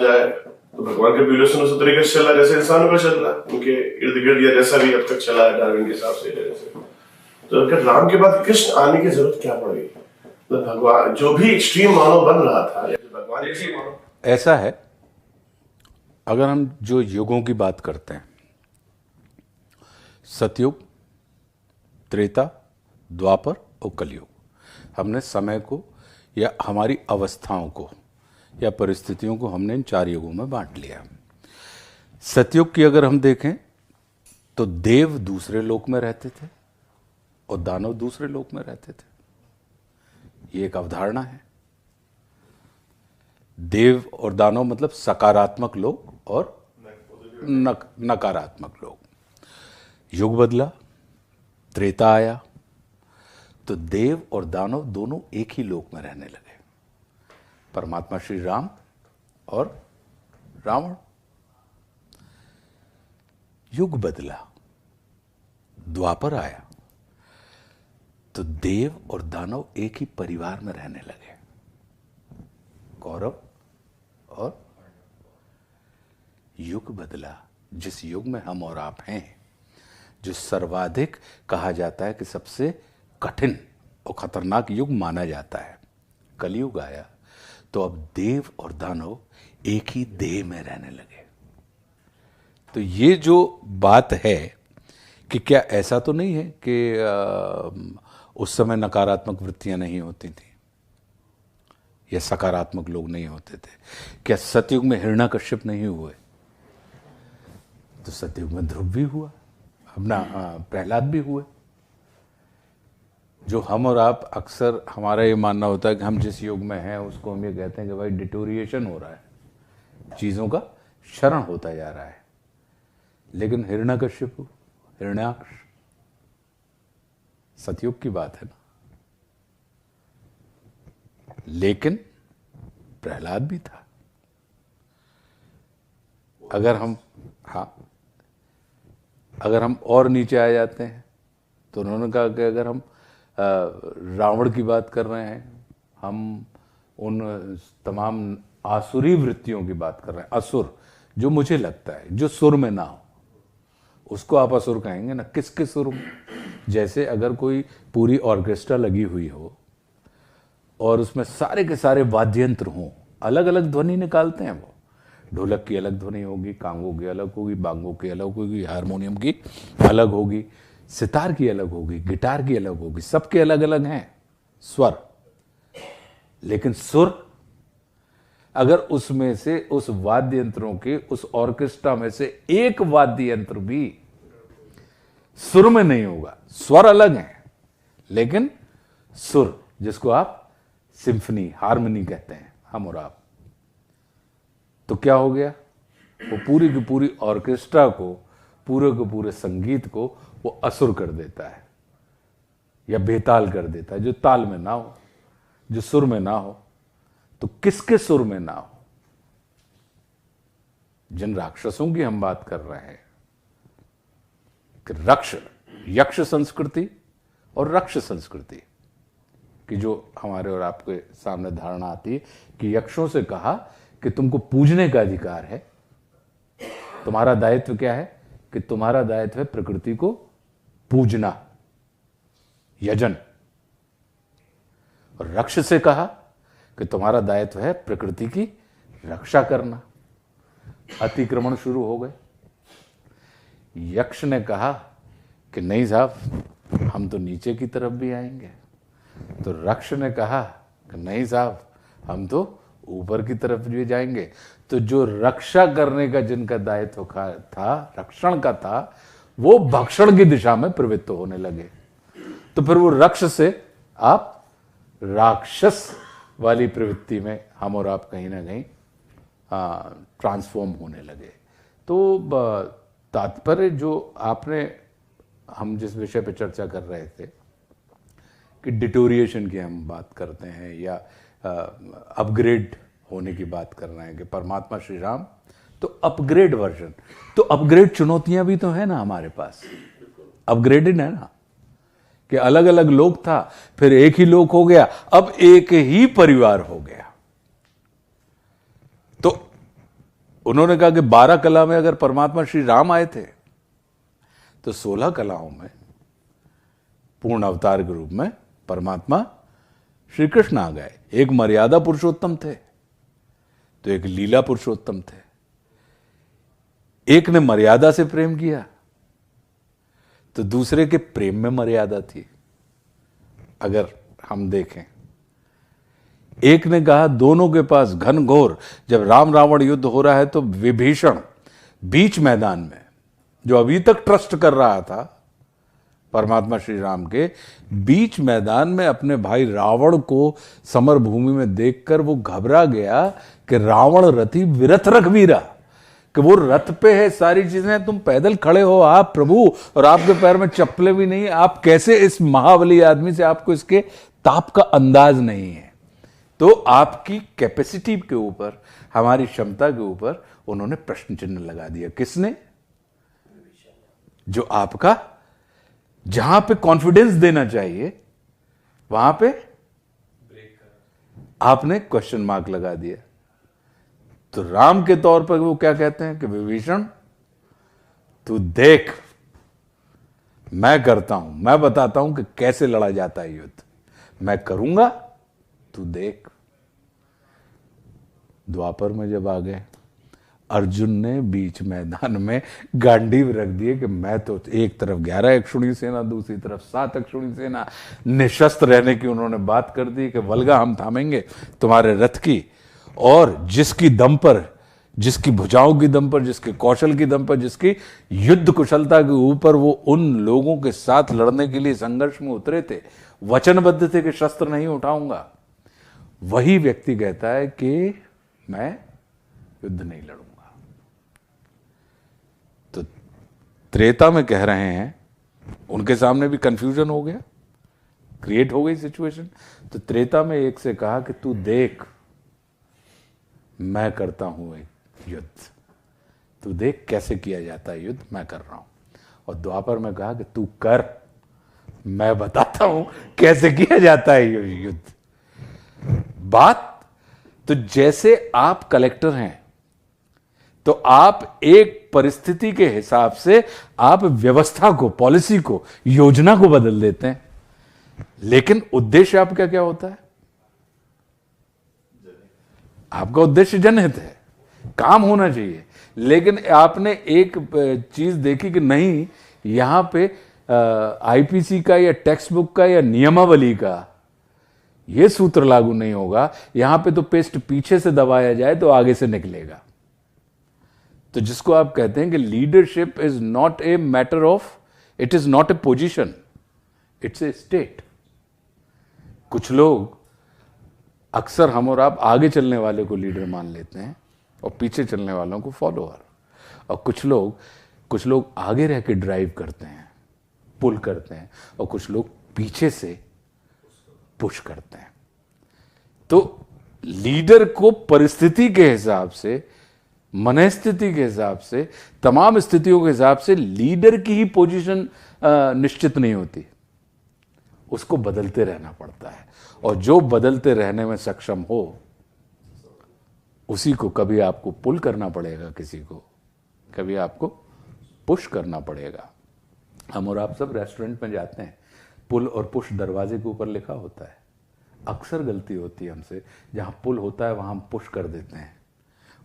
जाए तो भगवान का इवोल्यूशन उस तरीके से चला जैसे इंसानों का चल रहा है, उनके इर्द गिर्द या जैसा भी अब तक चला है डार्विन के हिसाब से जैसे। तो अगर राम के बाद कृष्ण आने की जरूरत क्या पड़ गई? तो भगवान जो भी एक्सट्रीम मानव बन रहा था भगवान एक मानव ऐसा है, अगर हम जो युगों की बात करते हैं, सतयुग, त्रेता, द्वापर और कलयुग, हमने समय को या हमारी अवस्थाओं को या परिस्थितियों को हमने इन 4 युगों में बांट लिया। सतयुग की अगर हम देखें तो देव दूसरे लोक में रहते थे और दानव दूसरे लोक में रहते थे। ये एक अवधारणा है। देव और दानव मतलब सकारात्मक लोग और नकारात्मक लोग। युग बदला, त्रेता आया तो देव और दानव दोनों एक ही लोक में रहने लगे, परमात्मा श्री राम और रावण। युग बदला, द्वापर आया तो देव और दानव एक ही परिवार में रहने लगे, कौरव और। युग बदला, जिस युग में हम और आप हैं, जो सर्वाधिक कहा जाता है कि सबसे कठिन और खतरनाक युग माना जाता है, कलयुग आया तो अब देव और दानव एक ही देह में रहने लगे। तो ये जो बात है कि क्या ऐसा तो नहीं है कि उस समय नकारात्मक वृत्तियां नहीं होती थी या सकारात्मक लोग नहीं होते थे? क्या सतयुग में हिरण्यकश्यप नहीं हुए? तो सतयुग में ध्रुव भी हुआ, अपना प्रहलाद भी हुए। जो हम और आप अक्सर, हमारा ये मानना होता है कि हम जिस युग में हैं उसको हम ये कहते हैं कि भाई डिटोरिएशन हो रहा है, चीजों का क्षरण होता जा रहा है। लेकिन हिरण्यकश्यप, हिरण्याक्ष, सतयुग की बात है ना। लेकिन प्रहलाद भी था। अगर हम और नीचे आ जाते हैं तो उन्होंने कहा कि अगर हम रावण की बात कर रहे हैं, हम उन तमाम आसुरी वृत्तियों की बात कर रहे हैं। असुर, जो मुझे लगता है जो सुर में ना हो उसको आप असुर कहेंगे ना। किसके सुर में? जैसे अगर कोई पूरी ऑर्केस्ट्रा लगी हुई हो और उसमें सारे के सारे वाद्य यंत्र हों, अलग अलग ध्वनि निकालते हैं वो। ढोलक की अलग ध्वनि होगी, कांगो की अलग होगी, बांगो की अलग होगी, हारमोनियम की अलग होगी, सितार की अलग होगी, गिटार की अलग होगी, सबके अलग अलग हैं स्वर। लेकिन सुर, अगर उसमें से, उस वाद्य यंत्रों के, उस ऑर्केस्ट्रा में से एक वाद्य यंत्र भी सुर में नहीं होगा, स्वर अलग हैं लेकिन सुर, जिसको आप सिम्फनी, हारमोनी कहते हैं हम और आप, तो क्या हो गया? वो पूरी की पूरी ऑर्केस्ट्रा को, पूरे के पूरे संगीत को वो असुर कर देता है या बेताल कर देता है, जो ताल में ना हो, जो सुर में ना हो। तो किसके सुर में ना हो? जिन राक्षसों की हम बात कर रहे हैं कि यक्ष संस्कृति और रक्ष संस्कृति की जो हमारे और आपके सामने धारणा आती है कि यक्षों से कहा कि तुमको पूजने का अधिकार है, तुम्हारा दायित्व क्या है? कि तुम्हारा दायित्व है प्रकृति को पूजना, यजन। और रक्ष से कहा कि तुम्हारा दायित्व है प्रकृति की रक्षा करना। अतिक्रमण शुरू हो गए। यक्ष ने कहा कि नहीं साहब, हम तो नीचे की तरफ भी आएंगे। तो रक्ष ने कहा कि नहीं साहब, हम तो ऊपर की तरफ भी जाएंगे। तो जो रक्षा करने का जिनका दायित्व था, रक्षण का था, वो भक्षण की दिशा में प्रवृत्त होने लगे। तो फिर वो रक्ष से आप राक्षस वाली प्रवृत्ति में हम और आप कहीं ना कहीं ट्रांसफॉर्म होने लगे। तो तात्पर्य जो आपने, हम जिस विषय पे चर्चा कर रहे थे कि डिटोरिएशन की हम बात करते हैं या अपग्रेड होने की बात कर रहे हैं कि परमात्मा श्री राम तो अपग्रेड वर्जन, तो अपग्रेड चुनौतियां भी तो है ना हमारे पास, अपग्रेडेड है ना, कि अलग अलग लोक था, फिर एक ही लोक हो गया, अब एक ही परिवार हो गया। तो उन्होंने कहा कि 12 कला में अगर परमात्मा श्री राम आए थे तो 16 कलाओं में पूर्ण अवतार के रूप में परमात्मा श्री कृष्ण आ गए। एक मर्यादा पुरुषोत्तम थे तो एक लीला पुरुषोत्तम थे। एक ने मर्यादा से प्रेम किया तो दूसरे के प्रेम में मर्यादा थी। अगर हम देखें, एक ने कहा, दोनों के पास घनघोर, जब राम रावण युद्ध हो रहा है तो विभीषण बीच मैदान में, जो अभी तक ट्रस्ट कर रहा था परमात्मा श्री राम के, बीच मैदान में अपने भाई रावण को समर भूमि में देखकर वो घबरा गया कि रावण रथी विरथ रघुवीरा, कि वो रथ पे है, सारी चीजें, तुम पैदल खड़े हो आप प्रभु, और आपके पैर में चप्पलें भी नहीं, आप कैसे इस महाबली आदमी से, आपको इसके ताप का अंदाज नहीं है। तो आपकी कैपेसिटी के ऊपर, हमारी क्षमता के ऊपर उन्होंने प्रश्न चिन्ह लगा दिया। किसने? जो आपका, जहां पे कॉन्फिडेंस देना चाहिए वहां पे आपने क्वेश्चन मार्क लगा दिया। तो राम के तौर पर वो क्या कहते हैं कि विभीषण तू देख, मैं करता हूं, मैं बताता हूं कि कैसे लड़ा जाता है युद्ध, मैं करूंगा, तू देख। द्वापर में जब आ गए, अर्जुन ने बीच मैदान में गांडीव रख दिए कि मैं तो, एक तरफ 11 अक्षुणी सेना, दूसरी तरफ 7 अक्षुणी सेना, निशस्त्र रहने की उन्होंने बात कर दी कि वल्गा हम थामेंगे तुम्हारे रथ की, और जिसकी दम पर, जिसकी भुजाओं की दम पर, जिसके कौशल की दम पर, जिसकी युद्ध कुशलता के ऊपर वो उन लोगों के साथ लड़ने के लिए संघर्ष में उतरे थे, वचनबद्ध थे कि शस्त्र नहीं उठाऊंगा, वही व्यक्ति कहता है कि मैं युद्ध नहीं लड़ूंगा। तो त्रेता में कह रहे हैं, उनके सामने भी कंफ्यूजन हो गया, क्रिएट हो गई सिचुएशन। तो त्रेता में एक से कहा कि तू देख, मैं करता हूं एक युद्ध, तू देख कैसे किया जाता है युद्ध, मैं कर रहा हूं। और द्वापर में कहा कि तू कर, मैं बताता हूं कैसे किया जाता है युद्ध। बात तो जैसे आप कलेक्टर हैं तो आप एक परिस्थिति के हिसाब से आप व्यवस्था को, पॉलिसी को, योजना को बदल देते हैं, लेकिन उद्देश्य आपका क्या होता है? आपका उद्देश्य जनहित है, काम होना चाहिए। लेकिन आपने एक चीज देखी कि नहीं, यहां पे आईपीसी का या टेक्स्ट बुक का या नियमावली का ये सूत्र लागू नहीं होगा, यहां पे तो पेस्ट पीछे से दबाया जाए तो आगे से निकलेगा। तो जिसको आप कहते हैं कि leadership is not a matter of, it is not a position, it's a state. कुछ लोग, अक्सर हम और आप आगे चलने वाले को लीडर मान लेते हैं और पीछे चलने वालों को फॉलोअर, और कुछ लोग आगे रह के ड्राइव करते हैं, पुल करते हैं, और कुछ लोग पीछे से पुश करते हैं। तो लीडर को परिस्थिति के हिसाब से, मनस्थिति के हिसाब से, तमाम स्थितियों के हिसाब से लीडर की ही पोजीशन निश्चित नहीं होती, उसको बदलते रहना पड़ता है। और जो बदलते रहने में सक्षम हो उसी को कभी आपको पुल करना पड़ेगा, किसी को कभी आपको पुश करना पड़ेगा। हम और आप सब रेस्टोरेंट में जाते हैं, पुल और पुश दरवाजे के ऊपर लिखा होता है। अक्सर गलती होती है हमसे, जहां पुल होता है वहां हम पुश कर देते हैं,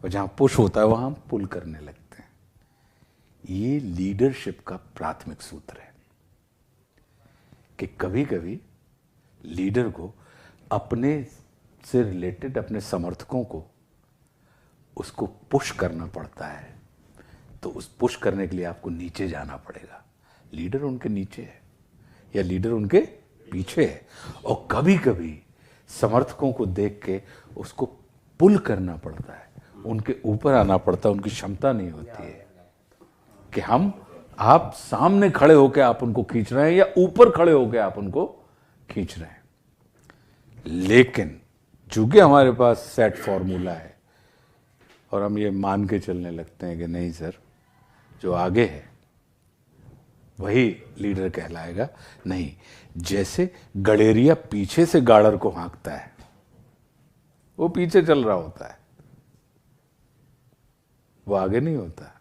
और जहां पुश होता है वहां हम पुल करने लगते हैं। ये लीडरशिप का प्राथमिक सूत्र है कि कभी कभी लीडर को अपने से रिलेटेड, अपने समर्थकों को, उसको पुश करना पड़ता है। तो उस पुश करने के लिए आपको नीचे जाना पड़ेगा। लीडर उनके नीचे है या लीडर उनके पीछे है, और कभी कभी समर्थकों को देख के उसको पुल करना पड़ता है, उनके ऊपर आना पड़ता है। उनकी क्षमता नहीं होती है कि आप सामने खड़े होकर आप उनको खींच रहे हैं या ऊपर खड़े होकर आप उनको खींच रहे हैं। लेकिन चूंकि हमारे पास सेट फॉर्मूला है और हम ये मान के चलने लगते हैं कि नहीं सर, जो आगे है वही लीडर कहलाएगा। नहीं, जैसे गडेरिया पीछे से गाड़र को हाँकता है, वो पीछे चल रहा होता है, वो आगे नहीं होता।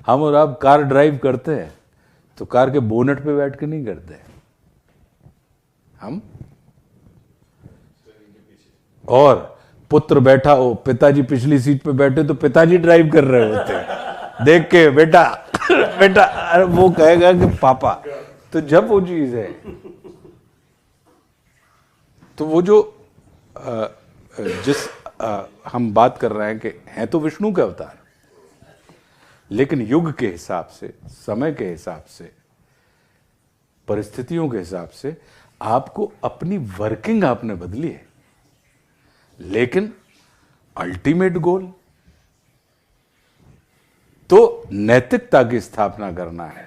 हम और आप कार ड्राइव करते हैं तो कार के बोनट पे बैठ के नहीं करते हम, और पुत्र बैठा हो, पिताजी पिछली सीट पे बैठे तो पिताजी ड्राइव कर रहे होते हैं, देख के बेटा बेटा, अरे वो कहेगा कि पापा। तो जब वो चीज है, तो वो जो हम बात कर रहे हैं कि हैं तो विष्णु के अवतार, लेकिन युग के हिसाब से, समय के हिसाब से, परिस्थितियों के हिसाब से आपको अपनी वर्किंग आपने बदली है, लेकिन अल्टीमेट गोल तो नैतिकता की स्थापना करना है,